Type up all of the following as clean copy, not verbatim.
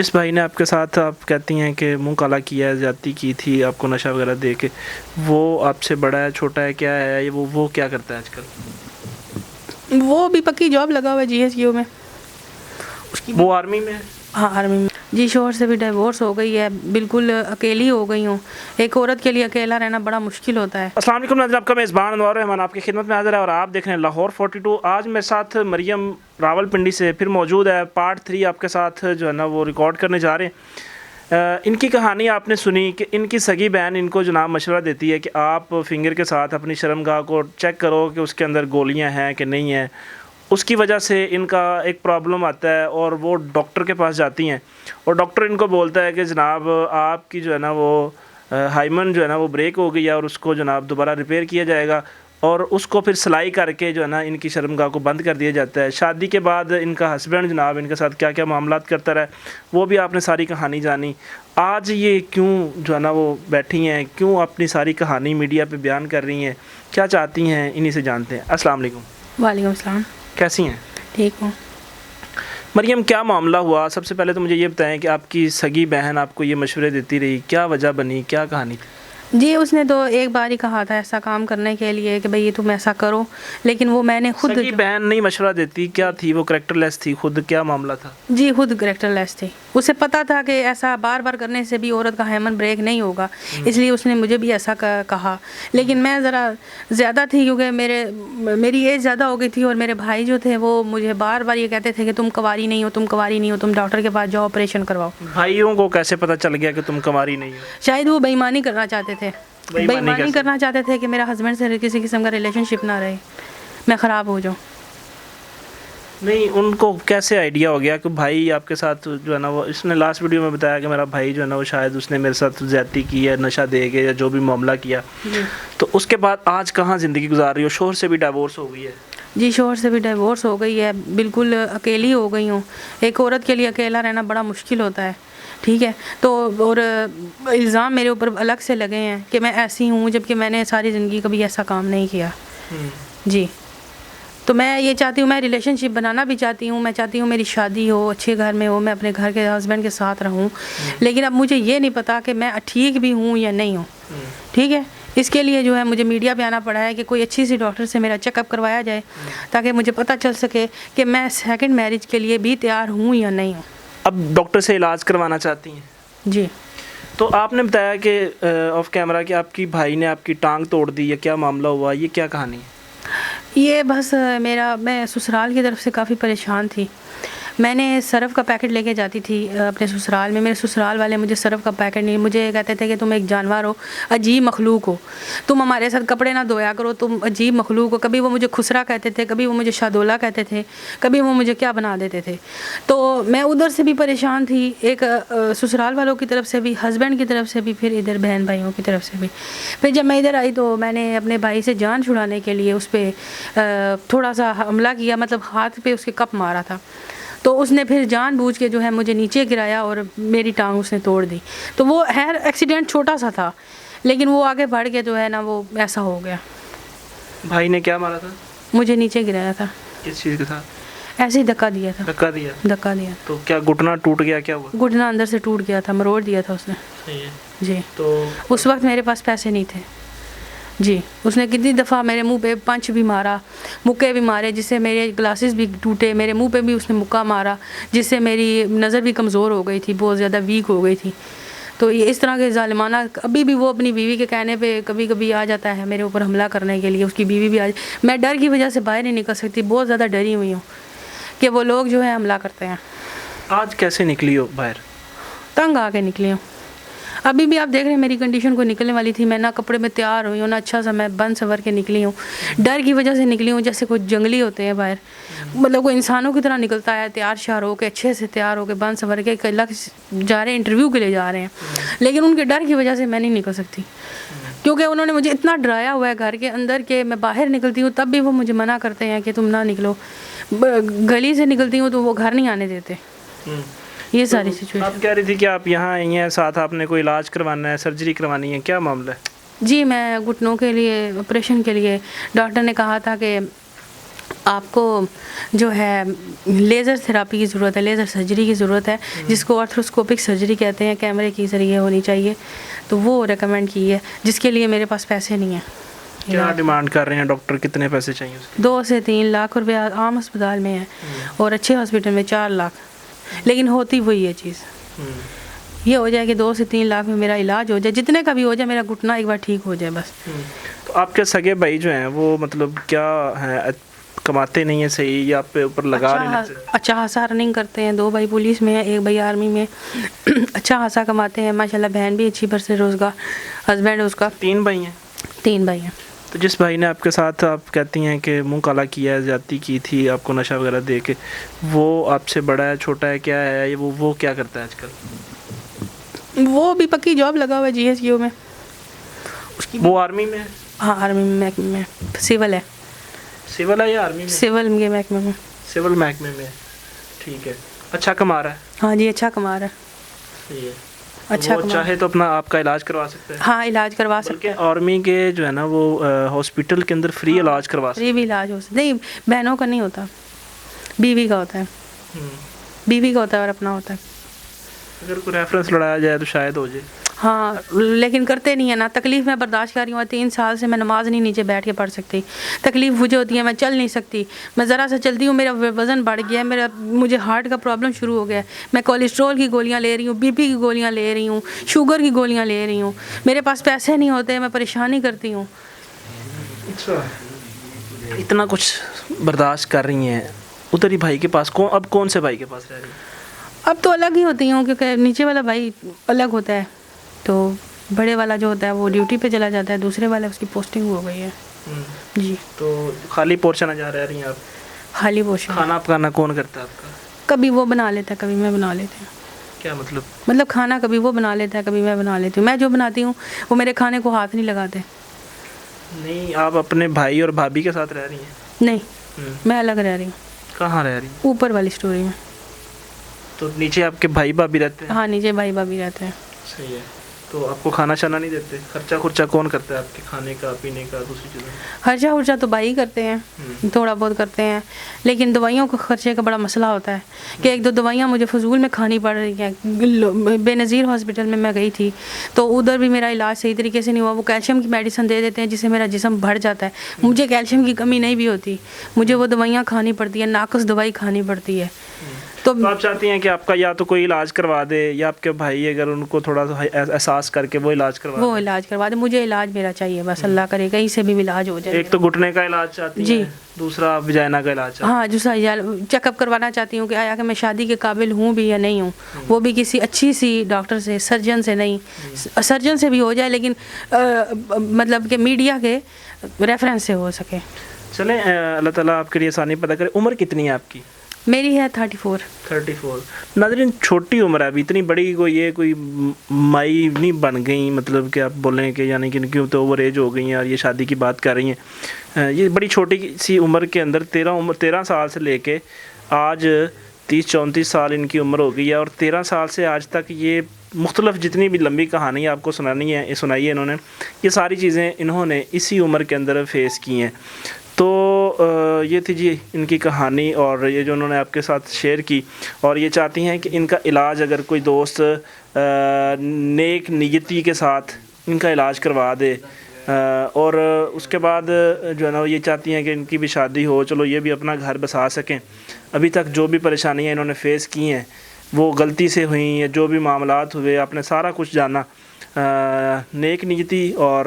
اس بھائی نے آپ کے ساتھ آپ کہتی ہیں کہ منہ کالا کیا ہے، زیادتی کی تھی آپ کو نشہ وغیرہ دے کے، وہ آپ سے بڑا ہے چھوٹا ہے کیا ہے، وہ کیا کرتا ہے آج کل؟ وہ بھی پکی جاب لگا ہوا ہے GSU میں. وہ آرمی میں ہے؟ ہاں آرمی میں. جی شوہر سے بھی ڈیورس ہو گئی ہے، بالکل اکیلی ہو گئی ہوں. ایک عورت کے لیے اکیلا رہنا بڑا مشکل ہوتا ہے. السلام علیکم ناظرین، آپ کا میزبان انوار الرحمان آپ کی خدمت میں حاضر ہے اور آپ دیکھ رہے ہیں لاہور 42. آج میرے ساتھ مریم راول پنڈی سے پھر موجود ہے. پارٹ 3 آپ کے ساتھ جو ہے نا وہ ریکارڈ کرنے جا رہے ہیں. ان کی کہانی آپ نے سنی کہ ان کی سگی بہن ان کو جناب مشورہ دیتی ہے کہ آپ فنگر کے ساتھ اپنی شرمگاہ کو چیک کرو کہ اس کے اندر گولیاں ہیں کہ نہیں ہیں. اس کی وجہ سے ان کا ایک پرابلم آتا ہے اور وہ ڈاکٹر کے پاس جاتی ہیں اور ڈاکٹر ان کو بولتا ہے کہ جناب آپ کی جو ہے نا وہ ہائمن جو ہے نا وہ بریک ہو گئی ہے اور اس کو جناب دوبارہ ریپیئر کیا جائے گا اور اس کو پھر سلائی کر کے جو ہے نا ان کی شرمگاہ کو بند کر دیا جاتا ہے. شادی کے بعد ان کا ہسبینڈ جناب ان کے ساتھ کیا کیا معاملات کرتا رہا وہ بھی آپ نے ساری کہانی جانی. آج یہ کیوں جو ہے نا وہ بیٹھی ہیں، کیوں اپنی ساری کہانی میڈیا پہ بیان کر رہی ہیں، کیا چاہتی ہیں، انہی سے جانتے ہیں. السلام علیکم. وعلیکم السلام. کیسی ہیں؟ ٹھیک ہوں. مریم کیا معاملہ ہوا؟ سب سے پہلے تو مجھے یہ بتائیں کہ آپ کی سگی بہن آپ کو یہ مشورے دیتی رہی، کیا وجہ بنی، کیا کہانی تھی؟ جی اس نے تو ایک بار ہی کہا تھا ایسا کام کرنے کے لیے کہ بھئی تم ایسا کرو، لیکن وہ میں نے خود سگی بہن نہیں مشورہ دیتی، کیا تھی وہ کریکٹر لیس تھی خود، کیا معاملہ تھا؟ جی خود کریکٹر لیس تھی. اسے پتا تھا کہ ایسا بار بار کرنے سے بھی عورت کا ہیمن بریک نہیں ہوگا، اس لیے اس نے مجھے بھی ایسا کہا. لیکن میں ذرا زیادہ تھی کیونکہ میری ایج زیادہ ہو گئی تھی اور میرے بھائی جو تھے وہ مجھے بار بار یہ کہتے تھے کہ تم کنواری نہیں ہو، تم کنواری نہیں ہو، تم ڈاکٹر کے پاس جاؤ، آپریشن کرواؤ. بھائیوں کو کیسے پتہ چل گیا کہ تم کنواری نہیں ہو؟ شاید وہ بےایمانی کرنا چاہتے تھے. بےایمانی کرنا چاہتے تھے کہ میرا ہسبینڈ سے کسی قسم کا ریلیشن شپ نہ رہے، میں خراب ہو جاؤں. نہیں ان کو کیسے آئیڈیا ہو گیا کہ بھائی آپ کے ساتھ جو ہے نا وہ، اس نے لاسٹ ویڈیو میں بتایا کہ میرا بھائی جو ہے نا وہ شاید اس نے میرے ساتھ زیادتی کی ہے، نشہ دے کے یا جو بھی معاملہ کیا. تو اس کے بعد آج کہاں زندگی گزار رہی ہو؟ شوہر سے بھی ڈیورس ہو گئی ہے؟ جی شوہر سے بھی ڈیورس ہو گئی ہے، بالکل اکیلی ہو گئی ہوں. ایک عورت کے لیے اکیلا رہنا بڑا مشکل ہوتا ہے. ٹھیک ہے، تو اور الزام میرے اوپر الگ سے لگے ہیں کہ میں ایسی ہوں جبکہ میں نے ساری زندگی کبھی ایسا کام نہیں کیا. جی تو میں یہ چاہتی ہوں، میں ریلیشن شپ بنانا بھی چاہتی ہوں، میں چاہتی ہوں میری شادی ہو، اچھے گھر میں ہو، میں اپنے گھر کے ہسبینڈ کے ساتھ رہوں. لیکن اب مجھے یہ نہیں پتا کہ میں ٹھیک بھی ہوں یا نہیں ہوں. ٹھیک ہے، اس کے لیے جو ہے مجھے میڈیا پہ آنا پڑا ہے کہ کوئی اچھی سی ڈاکٹر سے میرا چیک اپ کروایا جائے تاکہ مجھے پتہ چل سکے کہ میں سیکنڈ میرج کے لیے بھی تیار ہوں یا نہیں ہوں. اب ڈاکٹر سے علاج کروانا چاہتی ہیں؟ جی. تو آپ نے بتایا کہ آف کیمرہ کہ آپ کی بھائی نے آپ کی ٹانگ توڑ دی، یا کیا معاملہ ہوا، یہ کیا کہانی ہے؟ یہ بس میں سسرال کی طرف سے کافی پریشان تھی. میں نے سرف کا پیکٹ لے کے جاتی تھی اپنے سسرال میں. میرے سسرال والے مجھے سرف کا پیکٹ نہیں، مجھے کہتے تھے کہ تم ایک جانور ہو، عجیب مخلوق ہو، تم ہمارے ساتھ کپڑے نہ دھویا کرو، تم عجیب مخلوق ہو. کبھی وہ مجھے خسرا کہتے تھے، کبھی وہ مجھے شادولہ کہتے تھے، کبھی وہ مجھے کیا بنا دیتے تھے. تو میں ادھر سے بھی پریشان تھی، ایک سسرال والوں کی طرف سے بھی، ہسبینڈ کی طرف سے بھی، پھر ادھر بہن بھائیوں کی طرف سے بھی. پھر جب میں ادھر آئی تو میں نے اپنے بھائی سے جان چھڑانے کے لیے اس پہ تھوڑا سا حملہ کیا، مطلب ہاتھ پہ اس کے کپ مارا تھا. تو اس نے پھر جان بوجھ کے جو ہے مجھے نیچے گرایا اور میری ٹانگ اس نے توڑ دی. تو وہ ایکسیڈنٹ چھوٹا سا تھا لیکن وہ آگے بڑھ کے جو ہے نا وہ ایسا ہو گیا. بھائی نے کیا مارا تھا؟ مجھے نیچے گرایا تھا. کس چیز کے ساتھ؟ ایسے ہی دھکا دیا تھا. دھکا دیا. تو کیا گھٹنا ٹوٹ گیا، کیا ہوا؟ گھٹنا اندر سے ٹوٹ گیا تھا، مروڑ دیا تھا اس نے. جی. تو اس وقت میرے پاس پیسے نہیں تھے. جی اس نے کتنی دفعہ میرے منہ پہ پنچ بھی مارا، مکے بھی مارے، جس سے میرے گلاسز بھی ٹوٹے. میرے منہ پہ بھی اس نے مکہ مارا جس سے میری نظر بھی کمزور ہو گئی تھی، بہت زیادہ ویک ہو گئی تھی. تو یہ اس طرح کے ظالمانہ، ابھی بھی وہ اپنی بیوی کے کہنے پہ کبھی کبھی آ جاتا ہے میرے اوپر حملہ کرنے کے لیے. اس کی بیوی بھی میں ڈر کی وجہ سے باہر نہیں نکل سکتی، بہت زیادہ ڈری ہوئی ہوں کہ وہ لوگ جو ہے حملہ کرتے ہیں. آج کیسے نکلی ہو باہر؟ تنگ آ کے نکلی ہوں. ابھی بھی آپ دیکھ رہے ہیں میری کنڈیشن کو نکلنے والی تھی، میں نہ کپڑے میں تیار ہوئی ہوں نہ اچھا سا میں بن سنور کے نکلی ہوں. ڈر کی وجہ سے نکلی ہوں، جیسے کوئی جنگلی ہوتے ہیں باہر، مطلب کوئی انسانوں کی طرح نکلتا ہے، تیار شیار ہو کے، اچھے سے تیار ہو کے، بن سنور کے اللہ جا رہے ہیں، انٹرویو کے لیے جا رہے ہیں. لیکن ان کے ڈر کی وجہ سے میں نہیں نکل سکتی کیونکہ انہوں نے مجھے اتنا ڈرایا ہوا ہے گھر کے اندر کہ میں باہر نکلتی ہوں تب بھی وہ مجھے منع کرتے ہیں کہ تم نہ نکلو. گلی سے نکلتی ہوں تو وہ گھر نہیں آنے دیتے. یہ ساری سچویشن. آپ کہہ رہی تھی کہ آپ یہاں آئی ہیں، ساتھ آپ نے کوئی علاج کروانا ہے، سرجری کروانی ہے، کیا معاملہ ہے؟ جی میں گھٹنوں کے لیے آپریشن کے لیے ڈاکٹر نے کہا تھا کہ آپ کو جو ہے لیزر تھراپی کی ضرورت ہے، لیزر سرجری کی ضرورت ہے، جس کو آرتھروسکوپک سرجری کہتے ہیں، کیمرے کے ذریعے ہونی چاہیے، تو وہ ریکمینڈ کی ہے، جس کے لیے میرے پاس پیسے نہیں ہیں۔ کیا ڈیمانڈ کر رہے ہیں ڈاکٹر، کتنے پیسے چاہیے اس کے؟ 2 سے 3 لاکھ روپیہ عام ہسپتال میں ہے، اور اچھے ہاسپٹل میں 4 لاکھ، لیکن ہوتی وہی ہے چیز، یہ ہو جائے کہ 2 سے 3 لاکھ میں میرا علاج ہو جائے، جتنے کا بھی ہو جائے، میرا گھٹنا ایک بار ٹھیک ہو جائے بس۔ تو آپ کے سگے بھائی جو ہیں وہ مطلب کیا ہیں، کماتے نہیں ہیں صحیح یا آپ پہ اوپر لگا رہے ہیں؟ اچھا خاصا رننگ کرتے ہیں، 2 بھائی پولیس میں ہیں، 1 بھائی آرمی میں، اچھا خاصا کماتے ہیں ماشاءاللہ، بہن بھی اچھی برسے روزگار، ہسبینڈ اس کا 3 بھائی ہیں؟ 3 بھائی ہیں۔ تو جس بھائی نے آپ کے ساتھ آپ کہتی ہیں کہ منہ کالا کیا ہے، زیادتی کی تھی آپ کو نشہ وغیرہ دے کے، وہ آپ سے بڑا ہے چھوٹا ہے کیا ہے، وہ کیا کرتا ہے آج کل؟ وہ بھی پکی جاب لگا ہوا ہے GSU میں، وہ آرمی میں ہے؟ ہاں آرمی محکمے میں، سول ہے، سول ہے یا آرمی میں؟ سول کے محکمے میں، سول محکمے میں، ٹھیک ہے، اچھا کما رہا ہے؟ ہاں جی اچھا کما رہا ہے، صحیح ہے، اچھا وہ چاہے تو اپنا آپ کا علاج کروا سکتا ہے؟ ہاں علاج کروا سکتے بلکہ آرمی کے جو ہے نا وہ ہاسپٹل کے اندر فری علاج کروا سکتے فری بھی علاج ہو سکتا، نہیں بہنوں کا نہیں ہوتا، بیوی کا ہوتا ہے، ہیں۔ بیوی کا ہوتا ہے اور اپنا ہوتا ہے، اگر کوئی ریفرنس لڑایا جائے تو شاید ہو جائے۔ ہاں لیکن کرتے نہیں ہیں نا، تکلیف میں برداشت کر رہی ہوں، 3 سال سے میں نماز نہیں نیچے بیٹھ کے پڑھ سکتی، تکلیف مجھے ہوتی ہے، میں چل نہیں سکتی، میں ذرا سا چلتی ہوں میرا وزن بڑھ گیا ہے، مجھے ہارٹ کا پرابلم شروع ہو گیا ہے، میں کولیسٹرول کی گولیاں لے رہی ہوں، BP کی گولیاں لے رہی ہوں، شوگر کی گولیاں لے رہی ہوں، میرے پاس پیسے نہیں ہوتے، میں پریشانی کرتی ہوں۔ اچھا، اتنا کچھ برداشت کر رہی ہیں، ادھر ہی بھائی کے پاس اب کون سے بھائی کے پاس رہ رہی ہیں؟ اب تو الگ ہی ہوتی ہوں، کیونکہ نیچے والا بھائی الگ ہوتا ہے، تو بڑے والا جو ہوتا ہے وہ ڈیوٹی پہ چلا جاتا ہے، دوسرے والا اس کی پوسٹنگ ہو گئی ہے۔ جی تو خالی پورشن جا رہ رہی ہیں آپ؟ خالی پوشن، کھانا پکانا کون کرتا ہے آپ کا؟ کبھی وہ بنا لیتا ہے، کبھی میں بنا لیتی ہوں، کیا مطلب؟ مطلب کھانا کبھی وہ بنا لیتا ہے، کبھی میں بنا لیتی ہوں، میں جو بناتی ہوں وہ میرے کھانے کو ہاتھ نہیں لگاتے۔ نہیں، آپ اپنے بھائی اور بھابھی کے ساتھ رہ رہی ہیں؟ نہیں میں الگ رہ رہی ہوں، کہاں رہ رہی ہیں؟ اوپر والی سٹوری میں۔ تو نیچے آپ کے بھائی بھابھی رہتے ہیں؟ ہاں نیچے بھائی بھابھی رہتے ہیں۔ صحیح ہے، تو آپ کو کھانا شانا نہیں دیتے؟ خرچہ کون کرتا ہے آپ کے کھانے کا، پینے کا، دوسری چیزوں کا؟ خرچہ تو بھائی کرتے ہیں، تھوڑا بہت کرتے ہیں، لیکن دوائیوں کا خرچے کا بڑا مسئلہ ہوتا ہے کہ 1-2 دوائیاں مجھے فضول میں کھانی پڑ رہی ہیں۔ بے نظیر ہاسپٹل میں گئی تھی تو ادھر بھی میرا علاج صحیح طریقے سے نہیں ہوا، وہ کیلشیم کی میڈیسن دے دیتے ہیں جس سے میرا جسم بڑھ جاتا ہے، مجھے کیلشیم کی کمی نہیں بھی ہوتی، مجھے وہ دوائیاں کھانی پڑتی ہیں، ناقص دوائی کھانی پڑتی ہے۔ تو آپ چاہتی ہیں کہ آپ کا یا تو کوئی علاج کروا دے، یا آپ کے بھائی اگر ان کو تھوڑا سا احساس کر کے وہ علاج کروا دے؟ مجھے علاج میرا چاہیے بس، اللہ کرے کہیں سے بھی علاج ہو جائے۔ ایک تو گھٹنے کا علاج چاہتی ہیں، جی، دوسرا وجائنا کا علاج چاہتی ہیں؟ ہاں دوسرا چیک اپ کروانا چاہتی ہوں کہ آیا کہ میں شادی کے قابل ہوں بھی یا نہیں ہوں، وہ بھی کسی اچھی سی ڈاکٹر سے، سرجن سے نہیں، سرجن سے بھی ہو جائے لیکن مطلب کہ میڈیا کے ریفرنس سے ہو سکے۔ چلیں اللہ تعالیٰ آپ کے لیے آسانی پیدا کرے۔ عمر کتنی ہے آپ کی؟ میری ہے 34۔ ناظرین چھوٹی عمر ہے ابھی، اتنی بڑی کوئی مائی نہیں بن گئی، مطلب کہ آپ بولیں کہ یعنی کہ ان کی تو اوور ایج ہو گئی ہیں اور یہ شادی کی بات کر رہی ہیں۔ یہ بڑی چھوٹی سی عمر کے اندر 13 سال سے لے کے آج 30-34 سال ان کی عمر ہو گئی ہے، اور 13 سال سے آج تک یہ مختلف جتنی بھی لمبی کہانی آپ کو سنائی ہے انہوں نے، یہ ساری چیزیں انہوں نے اسی عمر کے اندر فیس کی ہیں۔ تو یہ تھی جی ان کی کہانی، اور یہ جو انہوں نے آپ کے ساتھ شیئر کی، اور یہ چاہتی ہیں کہ ان کا علاج اگر کوئی دوست نیک نیتی کے ساتھ ان کا علاج کروا دے، اور اس کے بعد جو ہے نا یہ چاہتی ہیں کہ ان کی بھی شادی ہو، چلو یہ بھی اپنا گھر بسا سکیں۔ ابھی تک جو بھی پریشانیاں انہوں نے فیس کی ہیں وہ غلطی سے ہوئیں، یا جو بھی معاملات ہوئے آپ نے سارا کچھ جانا۔ نیک نیتی اور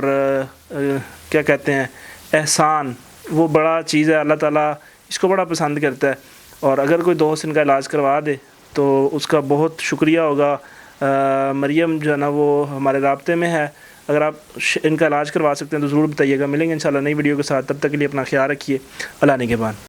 کیا کہتے ہیں احسان، وہ بڑا چیز ہے، اللہ تعالیٰ اس کو بڑا پسند کرتا ہے، اور اگر کوئی دوست ان کا علاج کروا دے تو اس کا بہت شکریہ ہوگا۔ مریم جو ہے نا وہ ہمارے رابطے میں ہے، اگر آپ ان کا علاج کروا سکتے ہیں تو ضرور بتائیے گا۔ ملیں گے انشاءاللہ نئی ویڈیو کے ساتھ، تب تک کے لیے اپنا خیال رکھیے۔ اللہ نگہبان۔